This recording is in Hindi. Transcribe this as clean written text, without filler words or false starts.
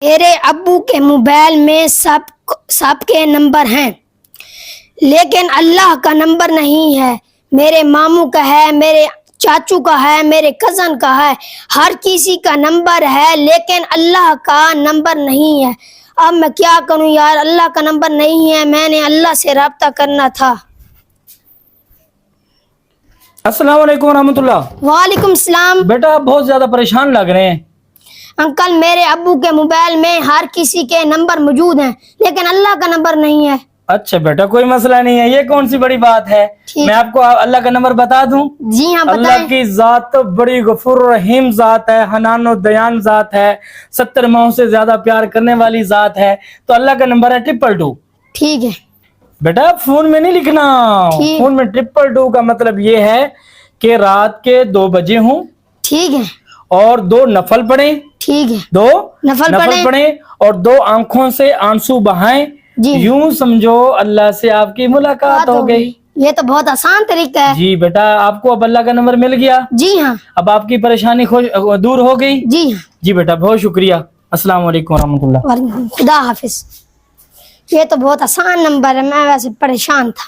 मेरे अब्बू के मोबाइल में सबके नंबर हैं, लेकिन अल्लाह का नंबर नहीं है। मेरे मामू का है, मेरे चाचू का है, मेरे कज़न का है, हर किसी का नंबर है, लेकिन अल्लाह का नंबर नहीं है। अब मैं क्या करूं यार, अल्लाह का नंबर नहीं है। मैंने अल्लाह से राब्ता करना था। अस्सलाम वालेकुम रहमतुल्लाह। वालेकुम सलाम। बेटा आप बहुत ज्यादा परेशान लग रहे हैं। अंकल, मेरे अब्बू के मोबाइल में हर किसी के नंबर मौजूद हैं, लेकिन अल्लाह का नंबर नहीं है। अच्छा बेटा, कोई मसला नहीं है, ये कौन सी बड़ी बात है। मैं आपको अल्लाह का नंबर बता दूं? जी हाँ, अल्लाह बताएं। की जात तो बड़ी गफूर रहीम जात है, हनानो दयान जात है, 70 माह से ज्यादा प्यार करने वाली जात है। तो अल्लाह का नंबर है 222। ठीक है बेटा फोन में नहीं लिखना, फोन में 222 का मतलब ये है कि रात के 2 बजे हूँ। ठीक है और 2 नफल पढ़े। ठीक है। 2 नफल पढ़े और 2 आंखों से आंसू बहाएं। यूं समझो अल्लाह से आपकी मुलाकात हो गई। ये तो बहुत आसान तरीका है। जी बेटा, आपको अब अल्लाह का नंबर मिल गया। जी हाँ। अब आपकी परेशानी दूर हो गई। जी हाँ। जी बेटा, बहुत शुक्रिया। अस्सलाम वालेकुम रहमतुल्लाह। खुदा हाफिज। ये तो बहुत आसान नंबर है, मैं वैसे परेशान था।